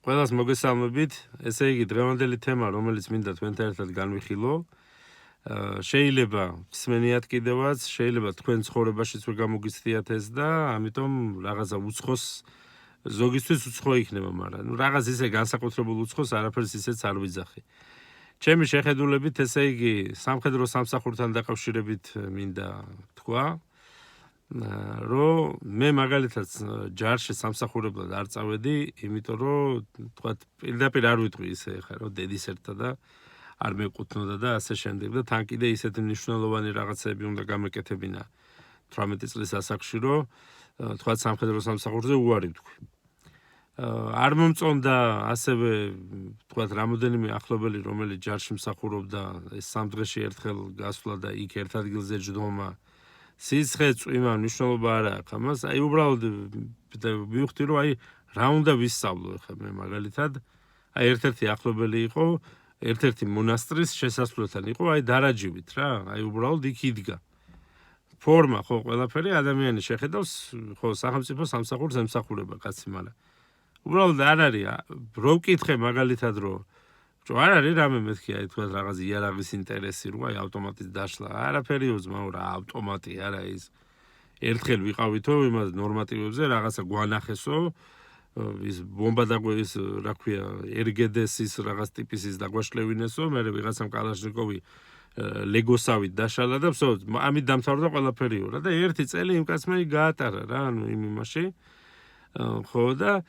ყველას მოგესალმებით. ესე იგი, დღევანდელი თემა, რომელიც მინდა თქვენთან ერთად განვიხილო, შეიძლება გსმენიათ კიდევაც, შეიძლება თქვენ ცხოვრებაშიც ვერ გამოგიცდიათ ეს და ამიტომ რაღაცა უცხოს ზოგისთვის უცხო იქნება, მაგრამ რაღაც ისე განსაკუთრებულ უცხოს არაფერს ისეც არ ვიძახი. ჩემი შეხედულებით, ესე იგი, სამხედრო სამსახურთან დაკავშირებით მინდა თქვა, რომ მე მაგალითად ჯარში სამსახურებლად არ წავედი, იმიტომ რომ თქვა პირდაპირ არ ვიტყვი ისე ხა რომ დედის ერთა და არ მეკუთვნოდა და ასე შემდეგ და თან კიდე ისეთი მნიშვნელოვანი რაღაცები უნდა გამეკეთებინა 18 წლის ასაკში, რომ თქვა სამხედრო სამსახურზე უარი ვთქვი. არ მომწონდა ასევე თქვა რამოდენიმე ახლობელი, რომელიც ჯარში მსახურობდა, ეს სამ დღეში ერთხელ გასვლა და იქ ერთ ადგილზე ჯდომა. სიცხე წვიმა მნიშვნელობა არ აქვს ამას, აი უბრალოდ მივხვდი რომ აი რა უნდა ვისწავლო ახლა მე მაგალითად, აი ერთ-ერთი ახლობელი იყო, ერთ-ერთი მონასტრის შესასვლელთან იყო, აი დარაჯივით რა, აი უბრალოდ იქ იდგა. ფორმა ხო ყველაფერი ადამიანი შეხედავს, ხო სახელმწიფო სამსახურს ემსახურება კაცი, მაგრამ უბრალოდ არ არის, რო ვკითხე მაგალითად რომ არ არის რამე მეთქი აი თქვა რაღაც იარაღის ინტერესი რომ აი ავტომატის დაშლა არაფერი უზმაო რა ავტომატი არა ის ერთხელ ვიყავითო იმას ნორმატივებზე რაღაცა გვანახესო ის ბომბა დაგვეის რა ქვია ერგედესის რაღაც ტიპის ის დაგვაშლევინესო მე ვიღაცამ კალაშნიკოვი ლეგოსავით დაშალა და ვსო ამით დამთავრდა ყველაფერიო რა და ერთი წელი იმ კაცმა გაატარა რა ანუ იმ იმაში ხო და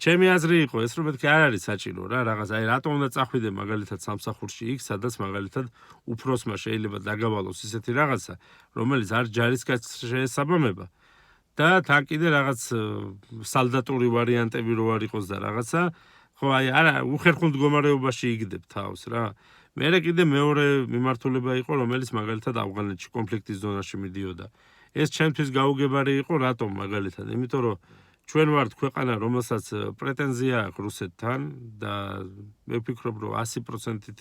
ჩემი აზრი იყო ეს რომ მეთქი არ არის საჭირო რა რაღაც აი რატომ უნდა წახვიდე მაგალითად სამსახურში იქ სადაც მაგალითად უფროსმა შეიძლება დაგავალოს ისეთი რაღაცა რომელიც არ ჯარისკაცს შეესაბამება და თან კიდე რაღაც სალდატური ვარიანტები რო არ იყოს და რაღაცა ხო აი არა უხერხულ მდგომარეობაში იგდებ თავს რა მერე კიდე მეორე მიმართულება იყო რომელიც მაგალითად ავღანეთში კონფლიქტის ზონაში მიდიოდა ეს ჩემთვის გაუგებარი იყო რატომ მაგალითად იმიტომ რომ ჩვენ ვართ ქვეყანა რომელსაც პრეტენზია აქვს რუსეთთან და მე ვფიქრობ რომ 100%-ით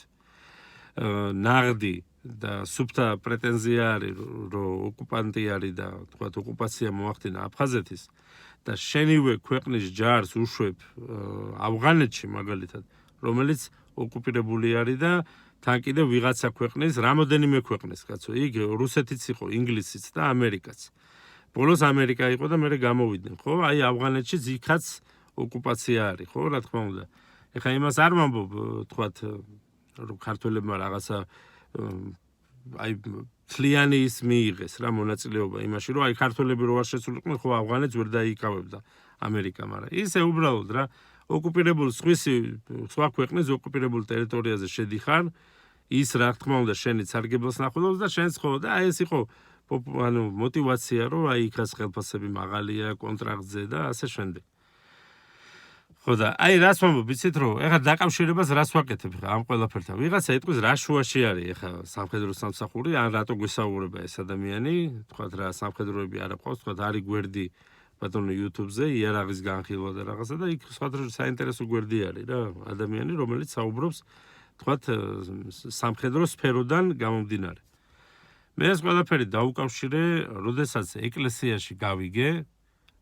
ნაღდი და სუფთა პრეტენზია არის რომ ოკუპანტი არის და თქვათ ოკუპაცია მოახდინა აფხაზეთის და შენივე ქვეყნის ჯარს უშვებ ავღანეთში მაგალითად რომელიც ოკუპირებული არის და თან კიდე ვიღაცა ქვეყნის, რამოდენიმე ქვეყნის, კაცო, იქ რუსეთიც იყო, ინგლისიც და ამერიკაც. ბოლოს ამერიკა იყო და მე გამოვიდნენ, ხო? აი ავღანეთში იქაც ოკუპაცია არის, ხო? რა თქმა უნდა. ეხლა იმას არ ვამბობ, თქვათ, რომ ქართველებმა რაღაცა აი თლიანი ის მიიღეს რა მონაწილეობა იმაში, რომ აი ქართველები რო არ შეცვლიყვნენ, ხო ავღანეთს ვერ დაიკავებდა ამერიკა, მაგრამ ისე უბრალოდ რა ოკუპირებულ სხვა ქვეყნის ოკუპირებულ ტერიტორიაზე შედიხარ ის რა თქმა უნდა შენი სარგებელს ნახულობს და შენს ხო და აი ეს იყო ანუ мотиваცია რომ აი იქაც ხელფასები მაღალია კონტრაქტზე და ასე შემდეგ ხო და აი რას ვამბობ იცით რომ ეხლა დაკავშირებას რას ვაკეთებ ხა ამ ყველაფერთან ვიღაცა იტყვის რა შუაში არის ეხლა სამხედრო სამსახური ან რატო გვესაუბრება ეს ადამიანი თქვათ რა სამხედროები არ აქვს თქვათ არის გვერდი ბატონო YouTube-ზე იარაღის განხილვა და რაღაცა და იქ სხვადასხვა საინტერესო გვერდი არის რა ადამიანი რომელიც საუბრობს თქვათ სამხედრო სფეროდან გამომდინარე მე ეს ყველაფერი დაუკავშირე როდესაც ეკლესიაში გავიგე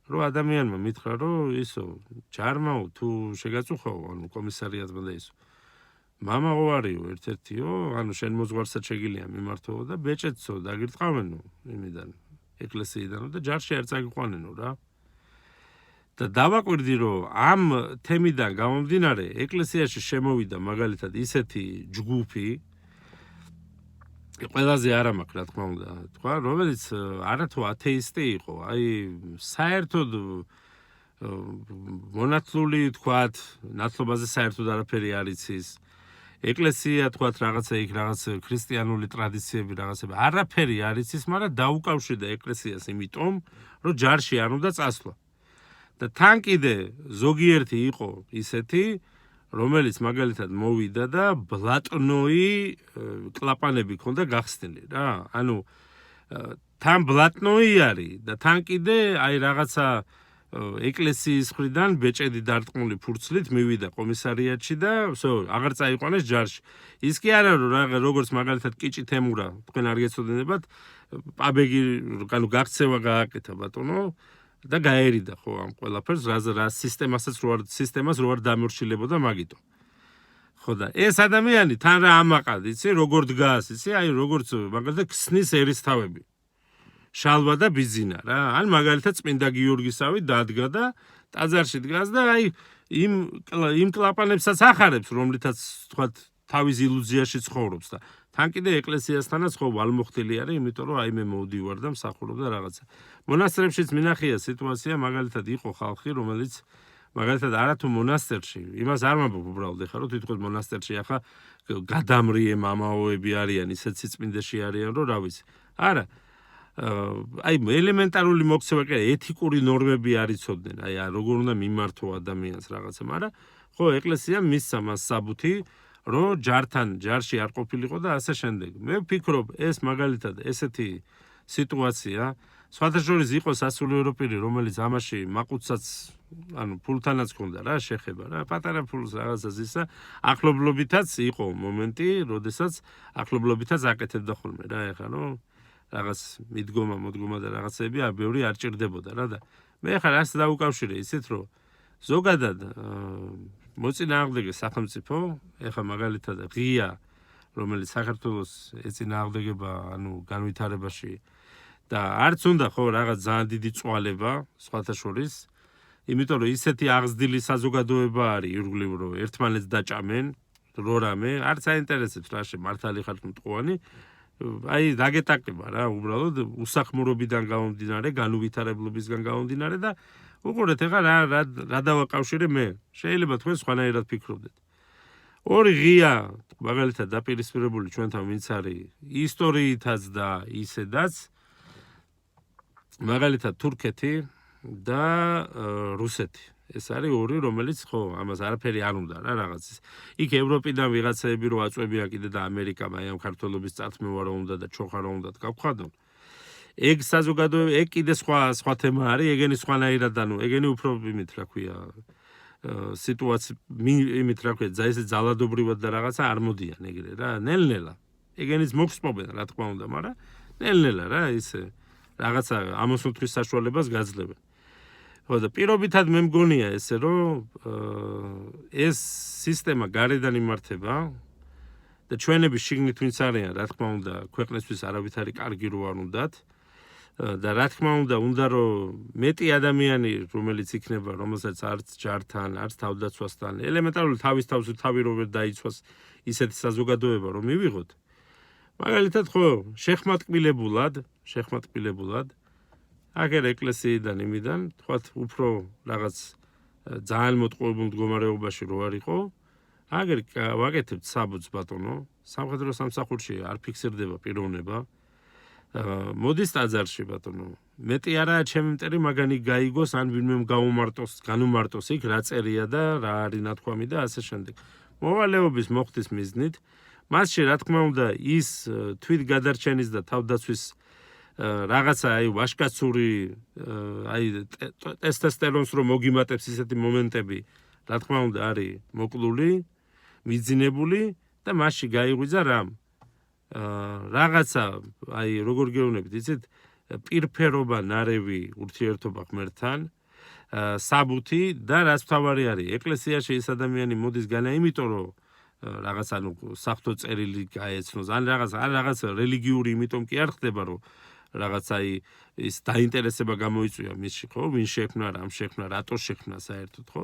რომ ადამიანმა მითხრა რომ ისო ჯარმაო თუ შეგაწუხაო ანუ კომისარიატმა და ისო მამაო არისო ერთ-ერთიო ანუ შენ მოძღვარსაც შეგიძლია მიმართო და ბეჭედსო დაგირტყავენო იმიდან ეკლესიიდან და ჯარში არ წაგიყვანენო რა და დავაკვირდი რომ ამ თემიდან გამომდინარე ეკლესიაში შემოვიდა მაგალითად ისეთი ჯგუფი ყველაზე არა მაქვს რა თქმა უნდა თქვა რომელიც არათუ ათეისტი იყო აი საერთოდ მონათლული თქვათ ნათლობაზე საერთოდ არაფერი არ იცის ეკლესია თქვათ რაღაცა იქ რაღაც ქრისტიანული ტრადიციები რაღაცები არაფერი არ იცის მაგრამ დაუკავშირდა ეკლესიას იმიტომ რომ ჯარში არ უნდა წასვლა და თან კიდე ზოგიერთი იყო ისეთი რომელიც მაგალითად მოვიდა და ბლატნოი კლაპანები ქონდა გახსნილი რა ანუ თან ბლატნოი არის და თან კიდე აი რაღაცა ეკლესიის მხრიდან ბეჭედი დარტყმული ფურცლით მივიდა კომისარიატში და ვსო აღარ წაიყვანეს ჯარში ის კი არა რომ როგორც მაგალითად კიჭი თემურა თქვენ არ გეცოდინებათ პაბეგი ანუ გაქცევა გააკეთა ბატონო და გაერიდა ხო ამ ყველაფერს რა სისტემას რო არ დამორჩილებოდა მაგითო. ხო და ეს ადამიანი თან რა ამაყად, იცი, როგორ დგას, იცი, აი როგორც მაგალითად ქსნის ერისთავები. შალვა და ბიზინა რა. ან მაგალითად წმინდა გიორგისავი დადგა და ტაძარში დგას და აი იმ კლაპანებსაც ახარებს, რომლითაც თქვათ თავის ილუზიაში ცხოვრობს და თან კიდე ეკლესიასთანაც ხო ვალმოხტილი არის, იმიტომ რომ აი მე მოვდივარ და მსახურობ და რაღაცა. მონასტრებშიც მინახია სიტუაცია, მაგალითად იყო ხალხი, რომელიც მაგალითად არათუ მონასტერში, იმას არ მაბობ უბრალოდ ეხლა რომ თვითონ მონასტერში ახლა გადამრიე მამაოები არიან, ისეთ სიწმინდეში არიან, რომ რა ვიცი. არა. აი ელემენტარული მოქცევა კი ეთიკური ნორმები არ იცოდნენ, აი როგორ უნდა მიმართო ადამიანს რაღაცა, მაგრამ ხო ეკლესია მისცა მას საბუთი, რომ ჯარში არ ყოფილიყო და ასე შემდეგ. მე ვფიქრობ, ეს მაგალითად ესეთი სიტუაცია, სხვათა შორის იყო სასულიერო პირი, რომელიც ამაში მაყუთსაც, ანუ ფულთანაც ქონდა რა, შეხება რა, პატარა ფულს რაღაცას ისა, ახლობლობითაც იყო მომენტი, როდესაც ახლობლობითაც აკეთებდა ხოლმე რა, ეხლა ნუ რაღაც მოდგომა და რაღაცები ბევრი არ ჭირდებოდა რა და მე ხარ ასე დაუკავშირე ისეთ რომ ზოგადად მოწინააღმდეგე სახელმწიფო ეხლა მაგალითად ღია რომელიც საქართველოს ეწინააღმდეგება ანუ განვითარებაში და არც უნდა ხო რაღაც ძალიან დიდი წვალება სხვათა შორის იმიტომ რომ ისეთი აღზრდილი საზოგადოება არის ირგვლივ რომ ერთმანეთს დაჭამენ რო რამე არც აინტერესებს რა მართალი ხარ მტყუანი აი დაგეტაკება რა უბრალოდ უსახმურობიდან გამომდინარე, განუვითარებლობისგან გამომდინარე და უყურეთ ეხლა რა დავაკავშირე მე. შეიძლება თქვენ სხვანაირად ფიქრობდეთ. ორი ღია მაგალითად დაპირისპირებული ჩვენთან ვინც არის ისტორიითაც და ისედაც მაგალითად თურქეთი და რუსეთი. ეს არის ორი რომელიც ხო ამას არაფერი არ უნდა რა რაღაცის. იქ ევროპიდან ვიღაცები რო აწვევიან კიდე და ამერიკამ აი ამ ქართველობის წართმევა რო უნდა და ჩოხა რო უნდა გავხადონ. ეგ საზოგადოება ეგ კიდე სხვა თემა არის, ეგენი სხვანაირად ანუ ეგენი უფრო იმით რა ქვია სიტუაცია იმით რა ქვია ესე ძალადობრივად და რაღაცა არ მოდიან ეგრე რა ნელ-ნელა. ეგენიც მოხსპობენ რა თქმა უნდა, მაგრამ ნელ-ნელა რა ისე რაღაცა ამოსუნთქვის საშუალებას გაძლევენ. ხო და პირობითად მე მგონია ესე რომ ეს სისტემა გარედან იმართება და ჩვენები შიგნით ვინც არიან რა თქმა უნდა ქვეყნისთვის არავითარი კარგი რო არ უნდათ და რა თქმა უნდა რომ მეტი ადამიანი რომელიც იქნება რომელსაც არც ჯართან არც თავდაცვასთან ელემენტარული თავის თავს თავი რო ვერ დაიცვას ისეთი საზოგადოება რომ მივიღოთ მაგალითად ხო შეხმატკბილებულად აგერ ეკლესიიდან იმიდან, თქვათ, უფრო რაღაც ძალიან მოტყუებულ მდგომარეობაში რო არისო, აგერ ვაკეთებთ საბუთს ბატონო, სამხედრო სამსახურში არ ფიქსირდება პიროვნება. მოდის ტაძარში ბატონო. მეტი არაა ჩემი მტერი მაგანი გაიგოს, ან ვინმე განუმარტოს იქ რა წერია და რა არის ნათქვამი და ასე შემდეგ. მოვალეობის მოხდის მიზნით, მასში რა თქმა უნდა ის თვითგადარჩენის და თავდაცვის რაღაცა აი ვაშკაცური აი ტესტესტერონს რომ მოგიმატებს ისეთი მომენტები რა თქმა უნდა არის მოკლული, მიძინებული და მასში გაიღვიძა რამ რაღაცა აი როგორ გეუბნებით იცით პირფერობა ნარევი ურთიერთობა ღმერთთან საბუთი და რაც თავარი არის ეკლესიაში ეს ადამიანი მოდის განა იმიტომ რომ რაღაც ანუ საფრთხო წერილი გაეცნოს ან რაღაც რელიგიური იმიტომ კი არ ხდება რომ რაღაც აი ის დაინტერესება გამოიწვია მისში ხო ვინ შექმნა რამ შექმნა რატო შექმნა საერთოდ ხო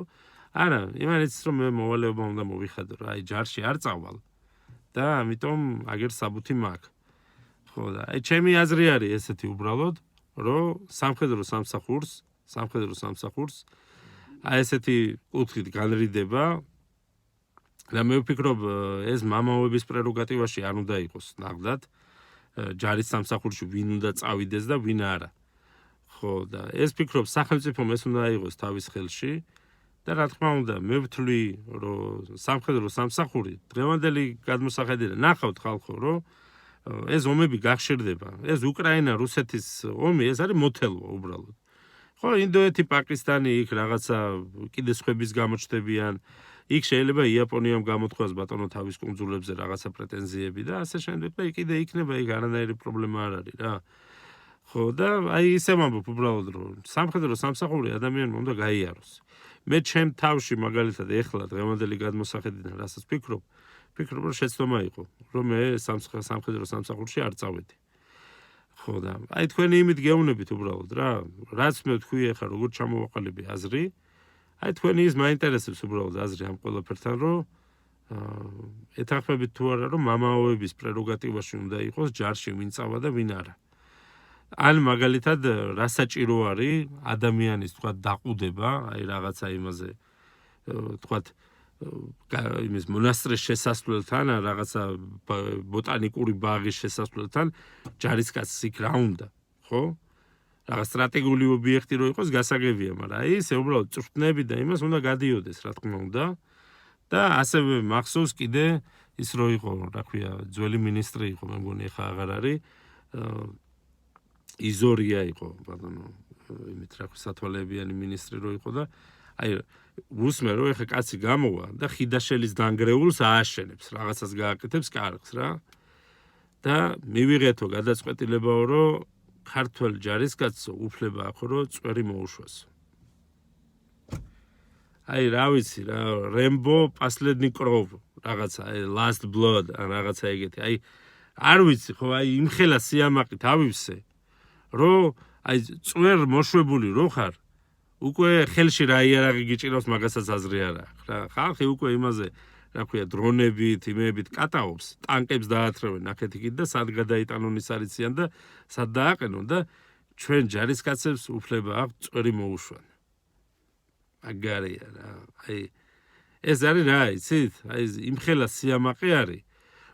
არა იმანიც რომ მე მოვალეობა უნდა მოვიხადო რა აი ჯარში არ წავალ და ამიტომ აგერ საბუთი მაქვს ხო და აი ჩემი აზრი არის ესეთი უბრალოდ რომ სამხედრო სამსახურს აი ესეთი კუთხით განრიდება და მე ვფიქრობ ეს მამაოების პრეროგატივაში არ უნდა იყოს ნახდათ ჯარის სამსახურში ვინ უნდა წავიდეს და ვინ არა. ხო და ეს ფიქრობ სახელმწიფომ ეს უნდა აიღოს თავის ხელში და რა თქმა უნდა მე ვთვლი რომ სამხედრო სამსახური დღევანდელი გადმოსახედიდან ნახავთ ხალხო რომ ეს ომები გახშირდება. ეს უკრაინა რუსეთის ომი ეს არის მოთელვა უბრალოდ. ხო ინდოეთი პაკისტანი იქ რაღაცა კიდე სხვების გამოჩნდებიან იქ შეიძლება იაპონიამ გამოთქვას ბატონო თავის კუნძულებზე რაღაცა პრეტენზიები და ასე შემდეგ და კიდე იქნება იქ არანაირი პრობლემა არ არის რა. ხო და აი ისე ვამბობ უბრალოდ რომ სამხედრო სამსახური ადამიანმა უნდა გაიაროს. მე ჩემ თავში მაგალითად ეხლა დღევანდელი გადმოსახედიდან რასაც ვფიქრობ რომ შეცდომა იყო რომ მე სამხედრო სამსახურში არ წავედი. ხო და აი თქვენი იმით გეუბნებით უბრალოდ რა რაც მე თქვი ახლა როგორ ჩამოვაყალიბე აზრი აი თქვენი ის მაინტერესებს უბრალოდ აზრი ამ ყველაფერთან რომ ეთანხმებით თუ არა რომ მამაოების პრეროგატივაში უნდა იყოს ჯარში ვინ წავა და ვინ არა. ან მაგალითად რა საჭირო არის ადამიანის თქვა დაყუდება აი რაღაცა იმაზე თქვა იმის მონასტრის შესასვლელთან რაღაცა ბოტანიკური ბაღის შესასვლელთან ჯარისკაცს იქ რა უნდა ხო რაღაც სტრატეგიული ობიექტი რო იყოს გასაგებია მაგრამ აი ესე უბრალოდ წვრთნები და იმას უნდა გადიოდეს რა თქმა უნდა და ასევე მახსოვს კიდე ის რო იყო რა ქვია ძველი მინისტრი იყო მე მგონი ახლა აღარ არის იზორია იყო ბატონო იმით რა ქვია სათვალეებიანი მინისტრი რო იყო და აი რუსმე რო ეხა კაცი გამოვა და ხიდაშელის დანგრეულს ააშენებს რაღაცას გააკეთებს კარგს რა და მივიღეთო გადაწყვეტილებაო რომ ქართველ ჯარისკაცო უფლება აქვს რომ წვერი მოუშვას აი რა ვიცი რა რემბო პასლედნი კროვ რაღაცა აი last blood რაღაცა ეგეთი აი არ ვიცი ხო აი იმხელა სიამაყით ავივსე რომ აი წვერ მოშვებული რო ხარ უკვე ხელში რა იარაღი გიჭირავს მაგასაც აზრი არ აქვს რა ხალხი უკვე იმაზე რა ქვია დრონებით იმებით კატაობს ტანკებს დაათრევენ ნახეთიკით და სად გადაიტანონ ის არიციან და სად დააყენონ და ჩვენ ჯარისკაცებს უფლება აქვს წვერი მოუშვან აგარია რა აი ეს არის რა იცით აი იმხელა სიამაყე არის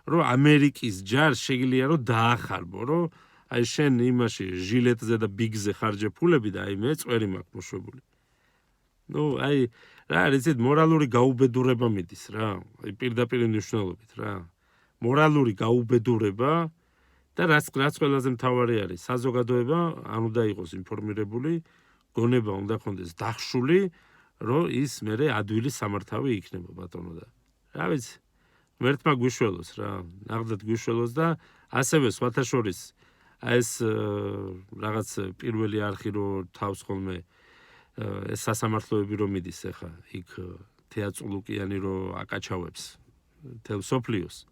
რომ ამერიკის ჯარს შეგიძლია რომ დაახარბო რომ აი შენ იმაში ჟილეტზე და ბიგზე ხარჯე ფულები და აი მე წვერი მაქვს მოშვებული. ნუ აი რა იცით მორალური გაუბედურება მიდის რა. აი პირდაპირ მნიშვნელობით რა. მორალური გაუბედურება და რაც ყველაზე მთავარი არის საზოგადოება არ უნდა იყოს ინფორმირებული, გონება უნდა ქონდეს დახშული, რომ ის მერე ადვილი სამართავი იქნება ბატონო და რა ვიცი მერთმა გვიშველოს რა. ნახდათ გვიშველოს და ასევე სხვათა შორის აი ეს რაღაც პირველი არხი რო თავს ხოლმე ეს სასამართლოები რო მიდის ახლა იქ თეატრულუკიანი რო აკაჩავებს თელ სოფლიოს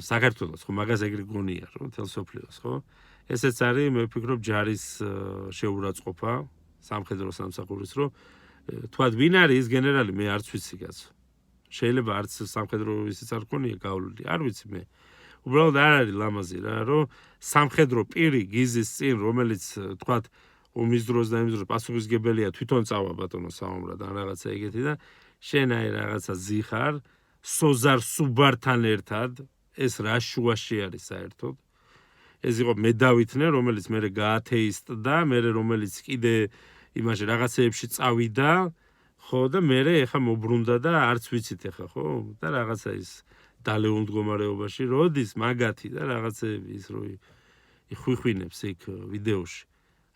საქართველოს ხო მაგას ეგრე გონია რომ თელ სოფლიოს ხო ესეც არის მე ვფიქრობ ჯარის შეურაცხყოფა სამხედრო სამსახურის რო თქვათ ვინ არის ის გენერალი მე არც ვიცი კაცო შეიძლება არც სამხედრო ისიც არ გქონია გავლილი არ ვიცი მე უბრალოდ არ არის ლამაზი რა რომ სამხედრო პირი გიზის წინ რომელიც თქვათ ომის დროს და იმის დროს პასუხისგებელია თვითონ წავა ბატონო საომრად ან რაღაცა ეგეთი და შენ აი რაღაცა ზიხარ სოზარ სუბართან ერთად ეს რა შუაში არის საერთოდ ეს იყო მედავითნე რომელიც მე გაათეისტდა მე რომელიც კიდე იმაში რაღაცეებში წავიდა ხო და მე ეხა მობრუნდა და არც ვიცით ეხა ხო და რაღაცა ის დალეულ მდგომარეობაში როდის მაგათი და რაღაცეები ის რო ხვიხვინებს იქ ვიდეოში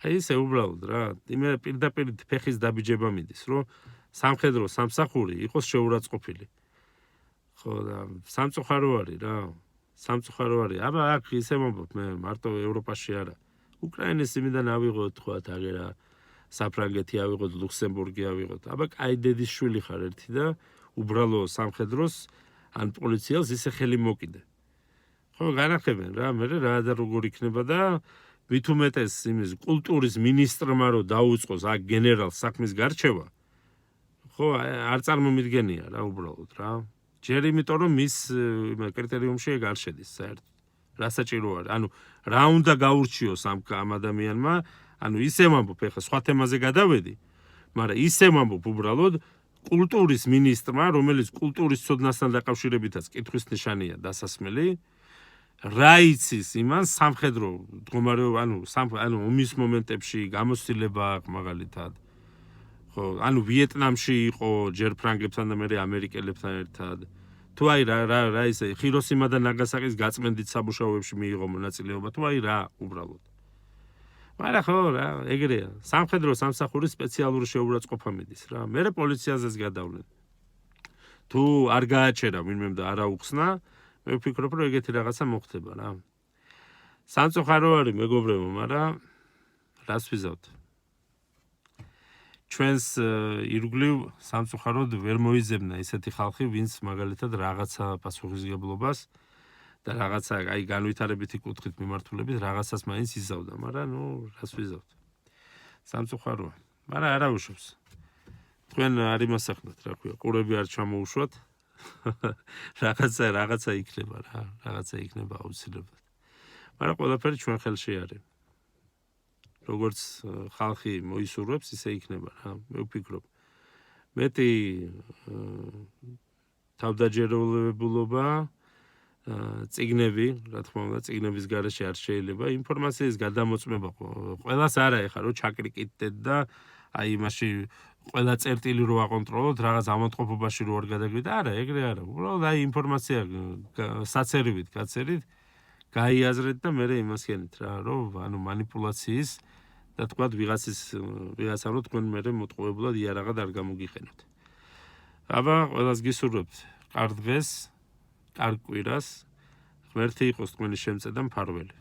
აი ესე უბრალოდ რა იმე პირდაპირ ფეხის დაბიჯება მიდის რომ სამხედრო სამსახური იყოს შეურაცხყოფილი ხო და სამწუხარო არის რა სამწუხარო არის აბა აქ ისე მომბობ მე მარტო ევროპაში არა უკრაინის იმიდან ავიღოთ თქვათ აგერა საფრანგეთი ავიღოთ ლუქსემბურგი ავიღოთ აბა კაი დედის შვილი ხარ ერთი და უბრალო სამხედროს ან პოლიციელს ისე ხელი მოკიდე. ხო, განახებენ რა, მე რა და როგორ იქნება და მით უმეტეს იმის კულტურის მინისტრმა რო დაუწყოს აქ გენერალ საქმის გარჩევა. ხო, არ წარმომიდგენია რა უბრალოდ რა. ჯერ იმიტომ რომ მის კრიტერიუმში ეგ არ შედის საერთოდ. რა საჭირო არის? ანუ რა უნდა გაურჩიოს ამ ადამიანმა? ანუ ისე ვამბობ ეხლა სხვა თემაზე გადავედი, მაგრამ ისე ვამბობ უბრალოდ კულტურის მინისტრმა, რომელიც კულტურის ცოდნასთან დაკავშირებითაც კითხვის ნიშანია დასასმელი, რა იცის იმან სამხედრო მდგომარეობა, ანუ ომის მომენტებში გამოცდილება აქვს მაგალითად. ხო, ანუ ვიეტნამში იყო ჯერ ფრანგებთან და მერე ამერიკელებთან ერთად. თუ აი რა ისე ხიროსიმა და ნაგასაკის გაწმენდით სამუშაოებში მიიღო მონაწილეობა, თუ აი რა უბრალოდ. მაგრამ ხო რა, ეგრეა. სამხედრო სამსახურის სპეციალური შეურაცხყოფა მიდის რა. მერე პოლიციაზეც გადავლენ. თუ არ გააჩერა ვინმემ და არა უხსნა, მე ვფიქრობ, რომ ეგეთი რაღაცა მოხდება რა. სამწუხარო არის მეგობრებო, მაგრამ რას ვიზავთ? ჩვენს ირგვლივ სამწუხაროდ ვერ მოიძებნა ისეთი ხალხი, ვინც მაგალითად რაღაცა პასუხისმგებლობას და რაღაცა აი განვითარებითი კუთხით მიმართულებით რაღაცას მაინც იზავდა, მაგრამ რას ვიზავთ? სამწუხაროა, მაგრამ არა უშავს. თქვენ არ იმასახდათ, რა ქვია, ყურები არ ჩამოუშვათ. რაღაცა იქნება რა, რაღაცა იქნება აუცილებლად. მაგრამ ყველაფერი ჩვენ ხელში არის. როგორც ხალხი მოისურვებს, ისე იქნება რა, მე ვფიქრობ. მეტი თავდაჯერებულობა, წიგნები, რა თქმა უნდა, წიგნების გარეშე არ შეიძლება ინფორმაციის გადამოწმება ყველას არა ეხლა რომ ჩაკრიკიტეთ და აი იმაში ყველა წერტილი რო აკონტროლოთ, რაღაც ამონტყოფობაში რო არ გადაგიდეთ, არა, ეგრე არა. უბრალოდ აი ინფორმაცია საცერივით გაცერით, გაიაზრეთ და მე იმას გენით რა, რომ ანუ манипуляციის და თქვა ვიღაცამ რო თქვენ მე მოტყუებულად იარაღად არ გამოგიყენოთ. აბა ყველას გისურვებთ კარგ დღეს, კარგ კვირას, ღმერთი იყოს თქვენი შემწე და მფარველი.